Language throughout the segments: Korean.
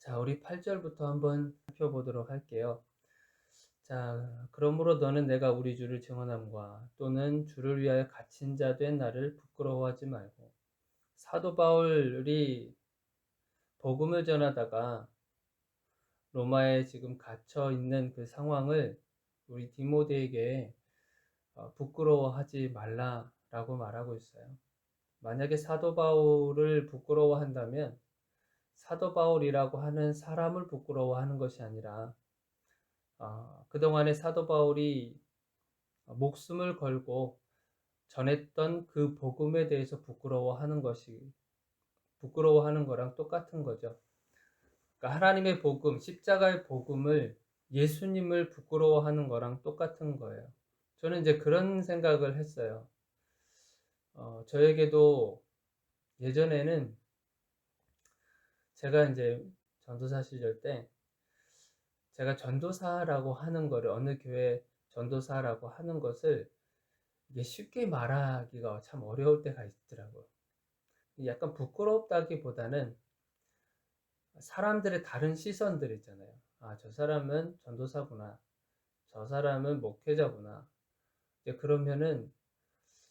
자, 우리 8절부터 한번 살펴보도록 할게요. 자, 그러므로 너는 내가 우리 주를 증언함과 또는 주를 위하여 갇힌 자 된 나를 부끄러워하지 말고. 사도 바울이 복음을 전하다가 로마에 지금 갇혀 있는 그 상황을 우리 디모데에게 부끄러워하지 말라라고 말하고 있어요. 만약에 사도 바울을 부끄러워한다면 사도 바울이라고 하는 사람을 부끄러워하는 것이 아니라 그동안에 사도 바울이 목숨을 걸고 전했던 그 복음에 대해서 부끄러워하는 거랑 똑같은 거죠. 그러니까 하나님의 복음, 십자가의 복음을 예수님을 부끄러워하는 거랑 똑같은 거예요. 저는 이제 그런 생각을 했어요. 저에게도 예전에는 제가 이제 전도사 시절 때 제가 전도사라고 하는 거를 어느 교회 전도사라고 하는 것을 이게 쉽게 말하기가 참 어려울 때가 있더라고요. 약간 부끄럽다기보다는 사람들의 다른 시선들 있잖아요. 아, 저 사람은 전도사구나. 저 사람은 목회자구나. 그러면은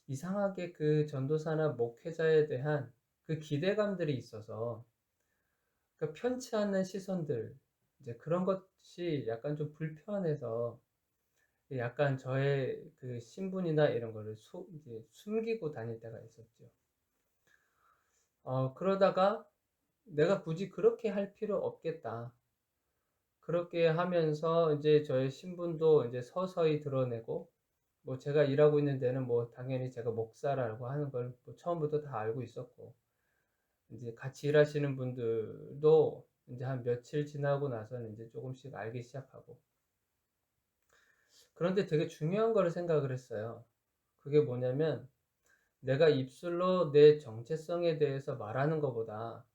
이상하게 그 전도사나 목회자에 대한 그 기대감들이 있어서 그 편치 않는 시선들, 이제 그런 것이 약간 좀 불편해서 약간 저의 그 신분이나 이런 거를 이제 숨기고 다닐 때가 있었죠. 그러다가 내가 굳이 그렇게 할 필요 없겠다. 그렇게 하면서 이제 저의 신분도 이제 서서히 드러내고, 뭐 제가 일하고 있는 데는 뭐 당연히 제가 목사라고 하는 걸뭐 처음부터 다 알고 있었고, 이제 같이 일하시는 분들도 이제 한 며칠 지나고 나서는 이제 조금씩 알기 시작하고. 그런데 되게 중요한 거를 생각을 했어요. 그게 뭐냐면, 내가 입술로 내 정체성에 대해서 말하는 것보다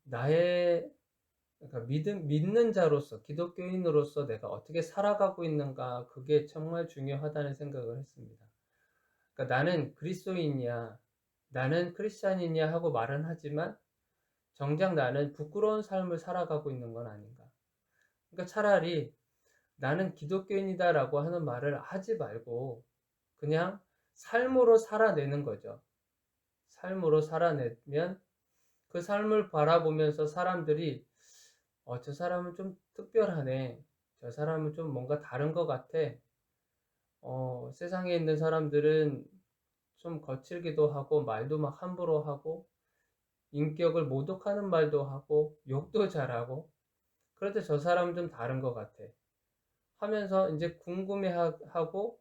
나의, 그러니까 믿는 자로서, 기독교인으로서 내가 어떻게 살아가고 있는가, 그게 정말 중요하다는 생각을 했습니다. 그러니까 나는 그리스도인이야, 나는 크리스찬이냐 하고 말은 하지만 정작 나는 부끄러운 삶을 살아가고 있는 건 아닌가. 그러니까 차라리 나는 기독교인이다라고 하는 말을 하지 말고 그냥 삶으로 살아내는 거죠. 삶으로 살아내면 그 삶을 바라보면서 사람들이 저 사람은 좀 특별하네. 저 사람은 좀 뭔가 다른 것 같아. 세상에 있는 사람들은 좀 거칠기도 하고 말도 막 함부로 하고 인격을 모독하는 말도 하고 욕도 잘하고 그런데 저 사람은 좀 다른 것 같아. 하면서 이제 궁금해하고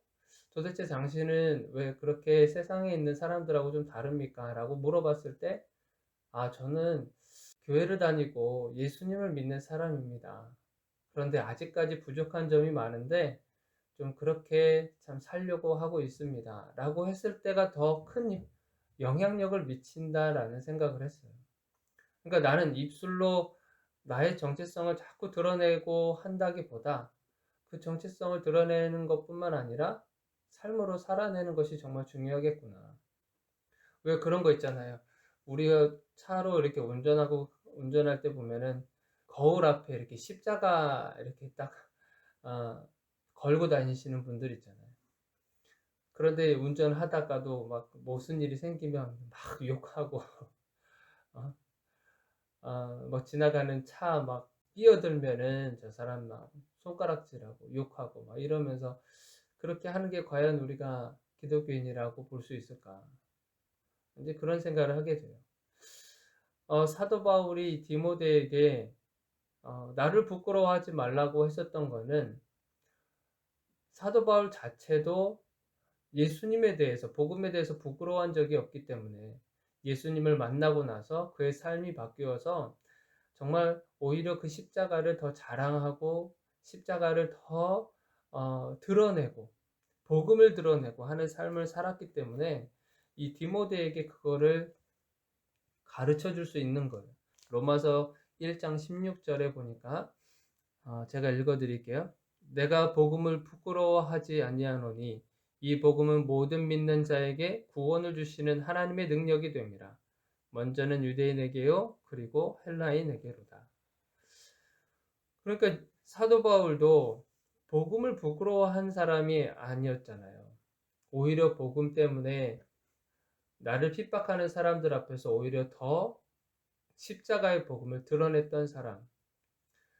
도대체 당신은 왜 그렇게 세상에 있는 사람들하고 좀 다릅니까? 라고 물어봤을 때 저는 교회를 다니고 예수님을 믿는 사람입니다. 그런데 아직까지 부족한 점이 많은데 좀 그렇게 참 살려고 하고 있습니다. 라고 했을 때가 더 큰 영향력을 미친다라는 생각을 했어요. 그러니까 나는 입술로 나의 정체성을 자꾸 드러내고 한다기보다 그 정체성을 드러내는 것뿐만 아니라 삶으로 살아내는 것이 정말 중요하겠구나. 왜 그런 거 있잖아요. 우리가 차로 이렇게 운전할 때 보면은 거울 앞에 이렇게 십자가 이렇게 딱 어, 걸고 다니시는 분들 있잖아요. 그런데 운전하다가도 막 무슨 일이 생기면 막 욕하고 어? 막 지나가는 차 막 끼어들면은 저 사람 막 손가락질하고 욕하고 막 이러면서 그렇게 하는 게 과연 우리가 기독교인이라고 볼 수 있을까? 이제 그런 생각을 하게 돼요. 사도 바울이 디모데에게 나를 부끄러워하지 말라고 했었던 거는 사도 바울 자체도 예수님에 대해서, 복음에 대해서 부끄러워한 적이 없기 때문에 예수님을 만나고 나서 그의 삶이 바뀌어서 정말 오히려 그 십자가를 더 자랑하고 십자가를 더 드러내고 복음을 드러내고 하는 삶을 살았기 때문에 이 디모데에게 그거를 가르쳐 줄 수 있는 거예요. 로마서 1장 16절에 보니까 제가 읽어 드릴게요. 내가 복음을 부끄러워하지 아니하노니 이 복음은 모든 믿는 자에게 구원을 주시는 하나님의 능력이 됨이라. 먼저는 유대인에게요 그리고 헬라인에게로다. 그러니까 사도 바울도 복음을 부끄러워한 사람이 아니었잖아요. 오히려 복음 때문에 나를 핍박하는 사람들 앞에서 오히려 더 십자가의 복음을 드러냈던 사람,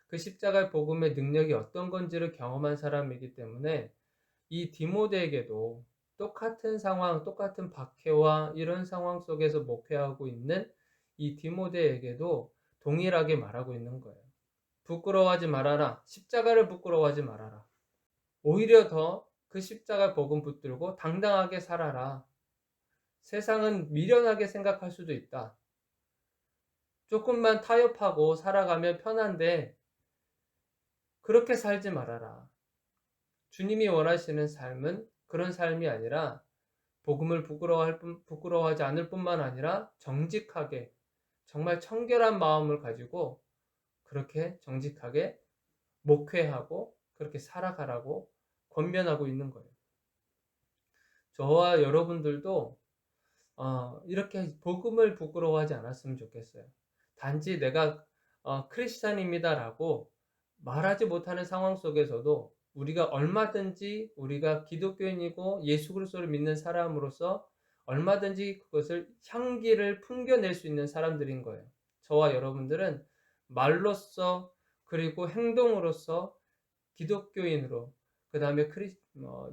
그 십자가의 복음의 능력이 어떤 건지를 경험한 사람이기 때문에 이 디모데에게도 똑같은 상황, 똑같은 박해와 이런 상황 속에서 목회하고 있는 이 디모데에게도 동일하게 말하고 있는 거예요. 부끄러워하지 말아라. 십자가를 부끄러워하지 말아라. 오히려 더 그 십자가 복음 붙들고 당당하게 살아라. 세상은 미련하게 생각할 수도 있다. 조금만 타협하고 살아가면 편한데 그렇게 살지 말아라. 주님이 원하시는 삶은 그런 삶이 아니라 복음을 부끄러워하지 않을 뿐만 아니라 정직하게 정말 청결한 마음을 가지고 그렇게 정직하게 목회하고 그렇게 살아가라고 권면하고 있는 거예요. 저와 여러분들도 이렇게 복음을 부끄러워하지 않았으면 좋겠어요. 단지 내가 크리스찬입니다라고 말하지 못하는 상황 속에서도 우리가 얼마든지 우리가 기독교인이고 예수 그리스도를 믿는 사람으로서 얼마든지 그것을 향기를 풍겨낼 수 있는 사람들인 거예요. 저와 여러분들은 말로써 그리고 행동으로서 기독교인으로 그 다음에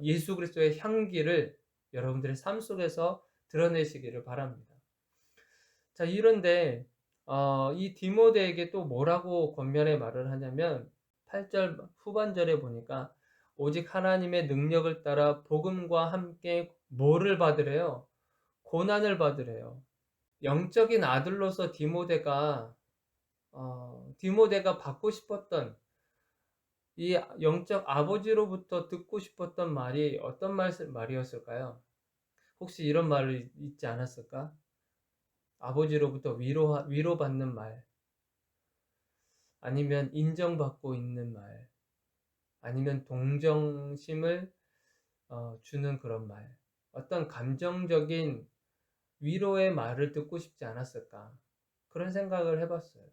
예수 그리스도의 향기를 여러분들의 삶 속에서 드러내시기를 바랍니다. 자, 이런데 이 디모데에게 또 뭐라고 권면의 말을 하냐면 8절 후반절에 보니까 오직 하나님의 능력을 따라 복음과 함께 뭐를 받으래요? 고난을 받으래요. 영적인 아들로서 디모데가 받고 싶었던 이 영적 아버지로부터 듣고 싶었던 말이 어떤 말이었을까요? 혹시 이런 말을 잊지 않았을까? 아버지로부터 위로받는 말, 아니면 인정받고 있는 말, 아니면 동정심을 주는 그런 말, 어떤 감정적인 위로의 말을 듣고 싶지 않았을까? 그런 생각을 해봤어요.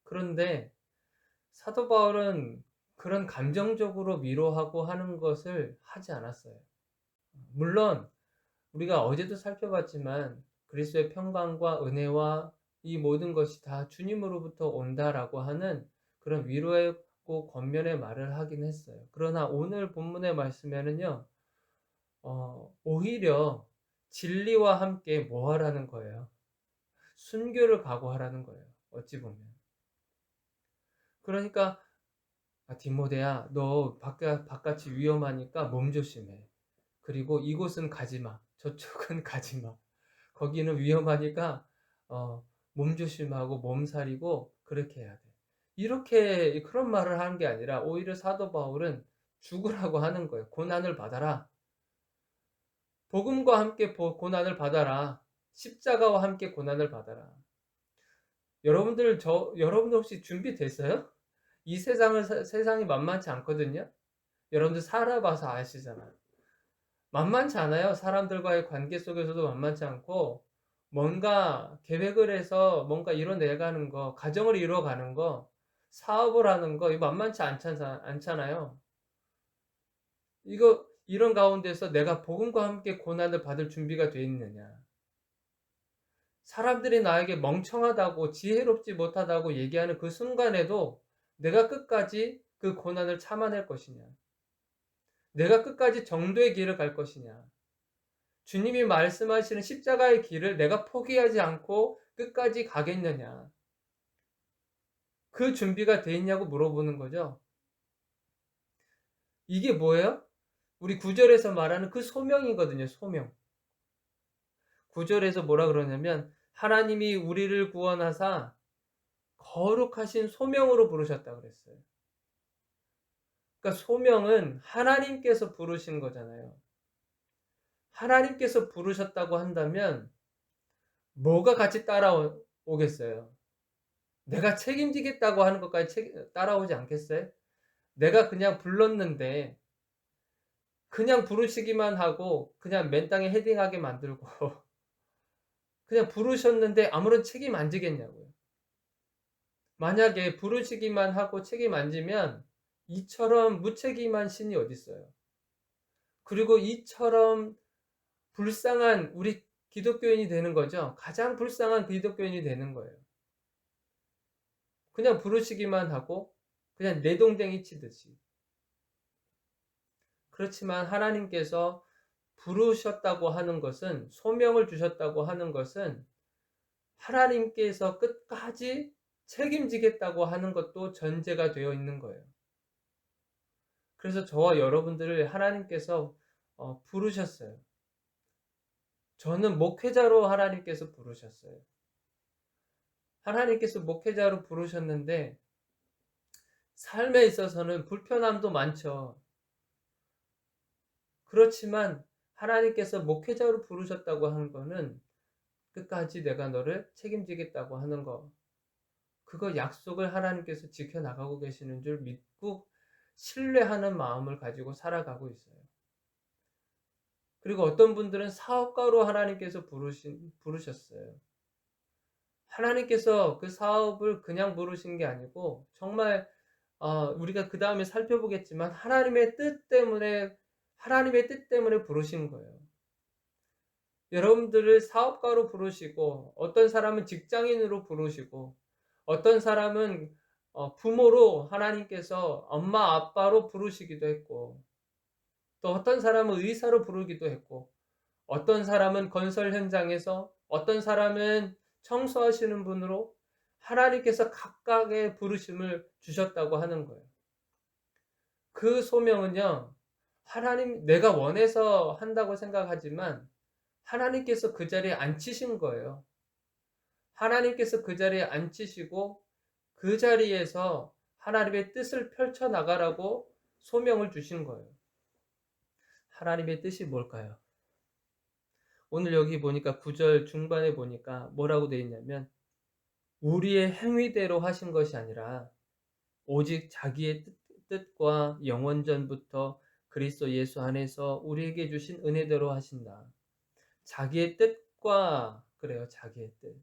그런데 사도 바울은 그런 감정적으로 위로하고 하는 것을 하지 않았어요. 물론 우리가 어제도 살펴봤지만 그리스도의 평강과 은혜와 이 모든 것이 다 주님으로부터 온다라고 하는 그런 위로했고 권면의 말을 하긴 했어요. 그러나 오늘 본문의 말씀에는요, 오히려 진리와 함께 뭐 하라는 거예요? 순교를 각오하라는 거예요. 어찌 보면. 그러니까 디모데야, 너 바깥이 위험하니까 몸 조심해. 그리고 이곳은 가지 마. 저쪽은 가지 마. 거기는 위험하니까 몸 조심하고 몸살이고 그렇게 해야 돼. 이렇게 그런 말을 하는 게 아니라 오히려 사도 바울은 죽으라고 하는 거예요. 고난을 받아라. 복음과 함께 고난을 받아라. 십자가와 함께 고난을 받아라. 여러분들 혹시 준비됐어요? 이 세상이 만만치 않거든요. 여러분들 살아봐서 아시잖아요. 만만치 않아요. 사람들과의 관계 속에서도 만만치 않고 뭔가 계획을 해서 뭔가 이뤄내가는 거, 가정을 이뤄가는 거, 사업을 하는 거 이거 만만치 않잖아요. 이런 가운데서 내가 복음과 함께 고난을 받을 준비가 돼 있느냐? 사람들이 나에게 멍청하다고 지혜롭지 못하다고 얘기하는 그 순간에도 내가 끝까지 그 고난을 참아낼 것이냐? 내가 끝까지 정도의 길을 갈 것이냐? 주님이 말씀하시는 십자가의 길을 내가 포기하지 않고 끝까지 가겠느냐? 그 준비가 돼 있냐고 물어보는 거죠. 이게 뭐예요? 우리 9절에서 말하는 그 소명이거든요. 소명. 9절에서 뭐라 그러냐면 하나님이 우리를 구원하사 거룩하신 소명으로 부르셨다 그랬어요. 그러니까 소명은 하나님께서 부르신 거잖아요. 하나님께서 부르셨다고 한다면 뭐가 같이 따라오겠어요? 내가 책임지겠다고 하는 것까지 따라오지 않겠어요? 내가 그냥 불렀는데 그냥 부르시기만 하고 그냥 맨 땅에 헤딩하게 만들고 그냥 부르셨는데 아무런 책임 안 지겠냐고요. 만약에 부르시기만 하고 책임 안 지면 이처럼 무책임한 신이 어디 있어요. 그리고 이처럼 불쌍한 우리 기독교인이 되는 거죠. 가장 불쌍한 기독교인이 되는 거예요. 그냥 부르시기만 하고 그냥 내동댕이 치듯이. 그렇지만 하나님께서 부르셨다고 하는 것은, 소명을 주셨다고 하는 것은 하나님께서 끝까지 책임지겠다고 하는 것도 전제가 되어 있는 거예요. 그래서 저와 여러분들을 하나님께서 부르셨어요. 저는 목회자로 하나님께서 부르셨어요. 하나님께서 목회자로 부르셨는데 삶에 있어서는 불편함도 많죠. 그렇지만 하나님께서 목회자로 부르셨다고 하는 거는 끝까지 내가 너를 책임지겠다고 하는 거. 그거 약속을 하나님께서 지켜나가고 계시는 줄 믿고 신뢰하는 마음을 가지고 살아가고 있어요. 그리고 어떤 분들은 사업가로 하나님께서 부르셨어요. 하나님께서 그 사업을 그냥 부르신 게 아니고 정말 우리가 그 다음에 살펴보겠지만 하나님의 뜻 때문에 부르신 거예요. 여러분들을 사업가로 부르시고, 어떤 사람은 직장인으로 부르시고, 어떤 사람은 부모로 하나님께서 엄마 아빠로 부르시기도 했고, 또 어떤 사람은 의사로 부르기도 했고, 어떤 사람은 건설 현장에서, 어떤 사람은 청소하시는 분으로 하나님께서 각각의 부르심을 주셨다고 하는 거예요. 그 소명은요, 내가 원해서 한다고 생각하지만 하나님께서 그 자리에 앉히신 거예요. 하나님께서 그 자리에 앉히시고 그 자리에서 하나님의 뜻을 펼쳐나가라고 소명을 주신 거예요. 하나님의 뜻이 뭘까요? 오늘 여기 보니까 9절 중반에 보니까 뭐라고 되어 있냐면, 우리의 행위대로 하신 것이 아니라 오직 자기의 뜻과 영원전부터 그리스도 예수 안에서 우리에게 주신 은혜대로 하신다. 자기의 뜻과, 그래요, 자기의 뜻.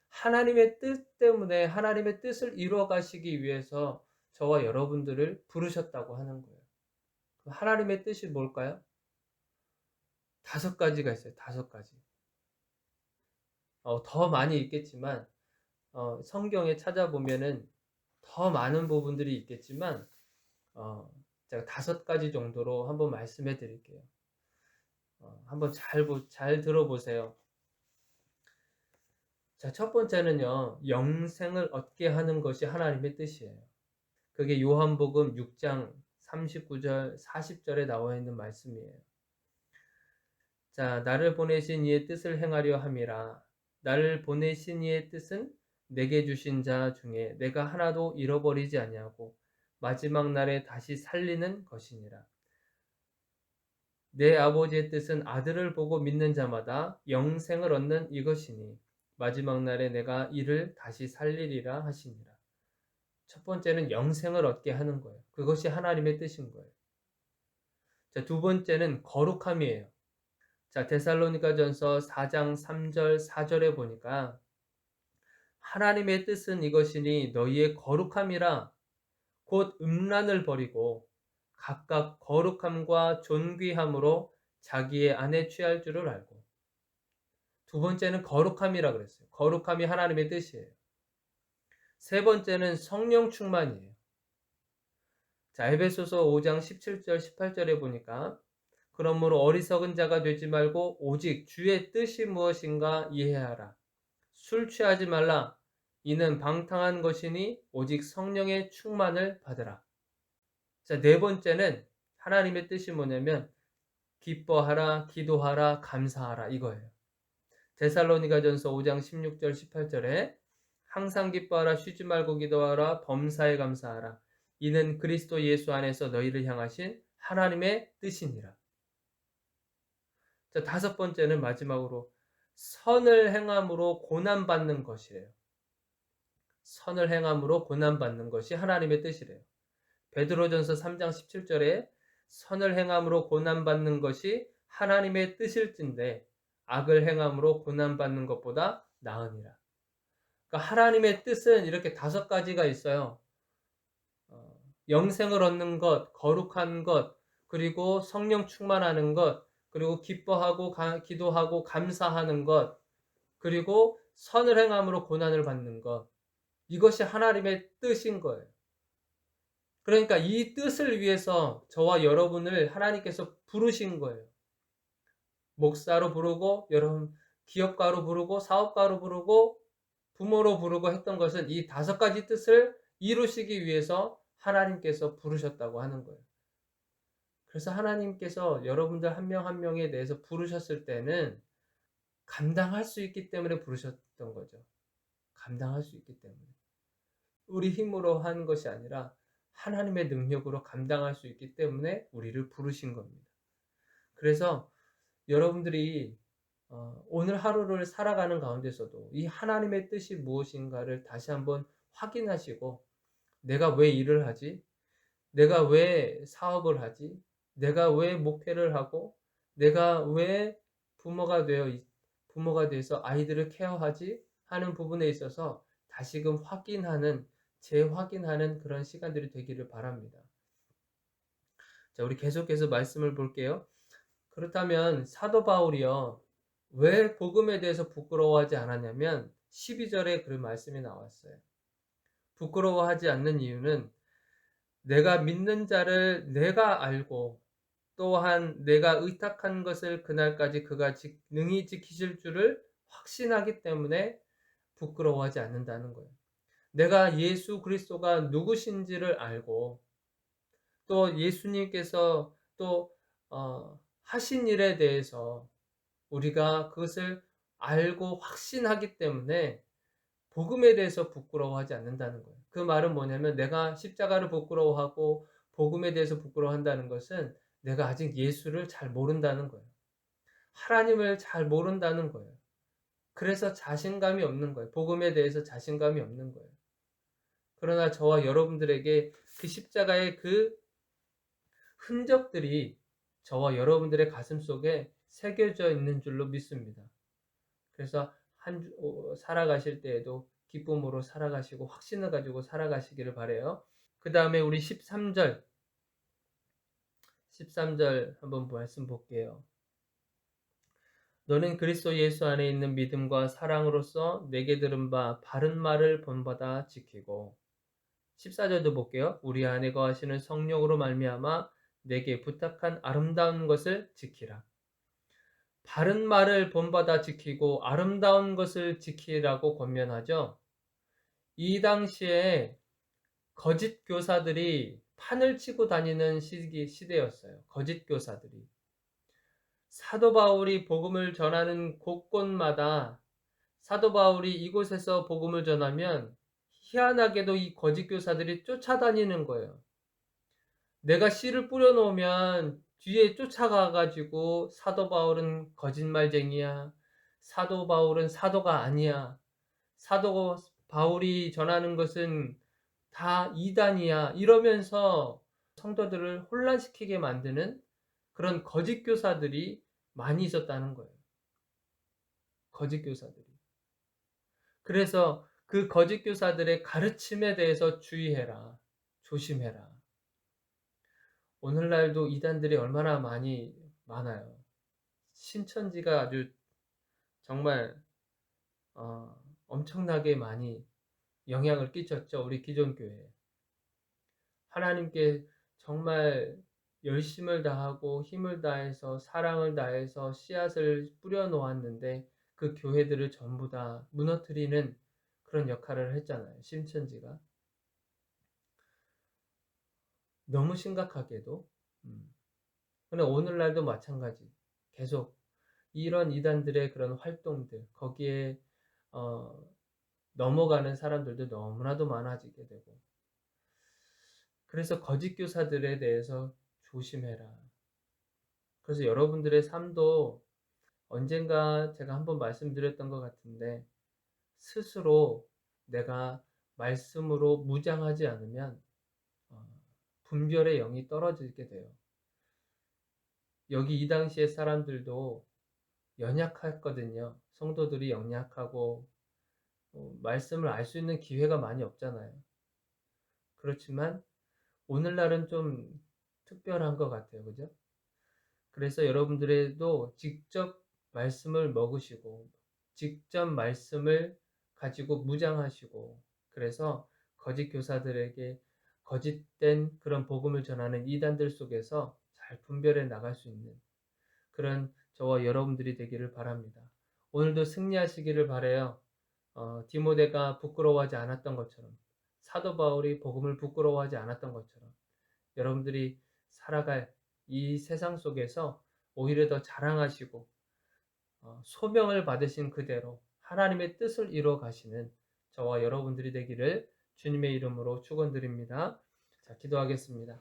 하나님의 뜻 때문에 하나님의 뜻을 이루어 가시기 위해서 저와 여러분들을 부르셨다고 하는 거예요. 하나님의 뜻이 뭘까요? 5가지가 있어요. 5가지. 더 많이 있겠지만 성경에 찾아보면은 더 많은 부분들이 있겠지만 제가 5가지 정도로 한번 말씀해 드릴게요. 한번 잘 들어보세요. 자, 첫 번째는요, 영생을 얻게 하는 것이 하나님의 뜻이에요. 그게 요한복음 6장 39절, 40절에 나와 있는 말씀이에요. 자, 나를 보내신 이의 뜻을 행하려 함이라. 나를 보내신 이의 뜻은 내게 주신 자 중에 내가 하나도 잃어버리지 아니하고 마지막 날에 다시 살리는 것이니라. 내 아버지의 뜻은 아들을 보고 믿는 자마다 영생을 얻는 이것이니 마지막 날에 내가 이를 다시 살리리라 하시니라. 첫 번째는 영생을 얻게 하는 거예요. 그것이 하나님의 뜻인 거예요. 자, 두 번째는 거룩함이에요. 자, 데살로니가전서 4장 3절 4절에 보니까 하나님의 뜻은 이것이니 너희의 거룩함이라, 곧 음란을 버리고 각각 거룩함과 존귀함으로 자기의 안에 취할 줄을 알고. 두 번째는 거룩함이라 그랬어요. 거룩함이 하나님의 뜻이에요. 세 번째는 성령 충만이에요. 자, 에베소서 5장 17절 18절에 보니까 그러므로 어리석은 자가 되지 말고 오직 주의 뜻이 무엇인가 이해하라. 술 취하지 말라. 이는 방탕한 것이니 오직 성령의 충만을 받으라. 자, 네 번째는 하나님의 뜻이 뭐냐면 기뻐하라, 기도하라, 감사하라, 이거예요. 데살로니가전서 5장 16절 18절에 항상 기뻐하라, 쉬지 말고 기도하라, 범사에 감사하라. 이는 그리스도 예수 안에서 너희를 향하신 하나님의 뜻이니라. 자, 다섯 번째는 마지막으로 선을 행함으로 고난받는 것이래요. 선을 행함으로 고난받는 것이 하나님의 뜻이래요. 베드로전서 3장 17절에 선을 행함으로 고난받는 것이 하나님의 뜻일진데 악을 행함으로 고난받는 것보다 나으니라. 그러니까 하나님의 뜻은 이렇게 5가지가 있어요. 영생을 얻는 것, 거룩한 것, 그리고 성령 충만하는 것, 그리고 기뻐하고 기도하고 감사하는 것, 그리고 선을 행함으로 고난을 받는 것. 이것이 하나님의 뜻인 거예요. 그러니까 이 뜻을 위해서 저와 여러분을 하나님께서 부르신 거예요. 목사로 부르고, 여러분 기업가로 부르고, 사업가로 부르고, 부모로 부르고 했던 것은 이 5가지 뜻을 이루시기 위해서 하나님께서 부르셨다고 하는 거예요. 그래서 하나님께서 여러분들 한 명 한 명에 대해서 부르셨을 때는 감당할 수 있기 때문에 부르셨던 거죠. 감당할 수 있기 때문에. 우리 힘으로 한 것이 아니라 하나님의 능력으로 감당할 수 있기 때문에 우리를 부르신 겁니다. 그래서 여러분들이 오늘 하루를 살아가는 가운데서도 이 하나님의 뜻이 무엇인가를 다시 한번 확인하시고, 내가 왜 일을 하지? 내가 왜 사업을 하지? 내가 왜 목회를 하고, 내가 왜 부모가 돼서 아이들을 케어하지? 하는 부분에 있어서 다시금 재확인하는 그런 시간들이 되기를 바랍니다. 자, 우리 계속해서 말씀을 볼게요. 그렇다면 사도 바울이요, 왜 복음에 대해서 부끄러워하지 않았냐면 12절에 그런 말씀이 나왔어요. 부끄러워하지 않는 이유는 내가 믿는 자를 내가 알고, 또한 내가 의탁한 것을 그날까지 그가 능히 지키실 줄을 확신하기 때문에 부끄러워하지 않는다는 거예요. 내가 예수 그리스도가 누구신지를 알고, 또 예수님께서 또 하신 일에 대해서 우리가 그것을 알고 확신하기 때문에 복음에 대해서 부끄러워하지 않는다는 거예요. 그 말은 뭐냐면, 내가 십자가를 부끄러워하고 복음에 대해서 부끄러워한다는 것은 내가 아직 예수를 잘 모른다는 거예요. 하나님을 잘 모른다는 거예요. 그래서 자신감이 없는 거예요. 복음에 대해서 자신감이 없는 거예요. 그러나 저와 여러분들에게 그 십자가의 그 흔적들이 저와 여러분들의 가슴 속에 새겨져 있는 줄로 믿습니다. 그래서 살아가실 때에도 기쁨으로 살아가시고 확신을 가지고 살아가시기를 바라요. 그 다음에 우리 13절 한번 말씀 볼게요. 너는 그리스도 예수 안에 있는 믿음과 사랑으로서 내게 들은 바 바른 말을 본받아 지키고, 14절도 볼게요. 우리 안에 거하시는 성령으로 말미암아 내게 부탁한 아름다운 것을 지키라. 바른 말을 본받아 지키고 아름다운 것을 지키라고 권면하죠. 이 당시에 거짓 교사들이 판을 치고 다니는 시대였어요. 거짓 교사들이. 사도 바울이 복음을 전하는 곳곳마다 사도 바울이 이곳에서 복음을 전하면 희한하게도 이 거짓 교사들이 쫓아다니는 거예요. 내가 씨를 뿌려놓으면 뒤에 쫓아가가지고 사도 바울은 거짓말쟁이야, 사도 바울은 사도가 아니야, 사도 바울이 전하는 것은 다 이단이야, 이러면서 성도들을 혼란시키게 만드는 그런 거짓 교사들이 많이 있었다는 거예요. 거짓 교사들이. 그래서 그 거짓 교사들의 가르침에 대해서 주의해라, 조심해라. 오늘날도 이단들이 얼마나 많아요. 신천지가 아주 정말 엄청나게 많이 영향을 끼쳤죠. 우리 기존 교회에. 하나님께 정말 열심을 다하고 힘을 다해서 사랑을 다해서 씨앗을 뿌려 놓았는데 그 교회들을 전부 다 무너뜨리는 그런 역할을 했잖아요. 신천지가. 너무 심각하게도. 근데 오늘날도 마찬가지. 계속 이런 이단들의 그런 활동들, 거기에 넘어가는 사람들도 너무나도 많아지게 되고. 그래서 거짓 교사들에 대해서 조심해라. 그래서 여러분들의 삶도 언젠가 제가 한번 말씀드렸던 것 같은데, 스스로 내가 말씀으로 무장하지 않으면 분별의 영이 떨어지게 돼요. 여기 이 당시의 사람들도 연약했거든요. 성도들이 연약하고 말씀을 알 수 있는 기회가 많이 없잖아요. 그렇지만 오늘날은 좀 특별한 것 같아요. 그죠? 그래서 여러분들도 직접 말씀을 먹으시고 직접 말씀을 가지고 무장하시고, 그래서 거짓 교사들에게 거짓된 그런 복음을 전하는 이단들 속에서 잘 분별해 나갈 수 있는 그런 저와 여러분들이 되기를 바랍니다. 오늘도 승리하시기를 바라요. 디모데가 부끄러워하지 않았던 것처럼, 사도 바울이 복음을 부끄러워하지 않았던 것처럼, 여러분들이 살아갈 이 세상 속에서 오히려 더 자랑하시고 소명을 받으신 그대로 하나님의 뜻을 이루어 가시는 저와 여러분들이 되기를 주님의 이름으로 축원드립니다. 자, 기도하겠습니다.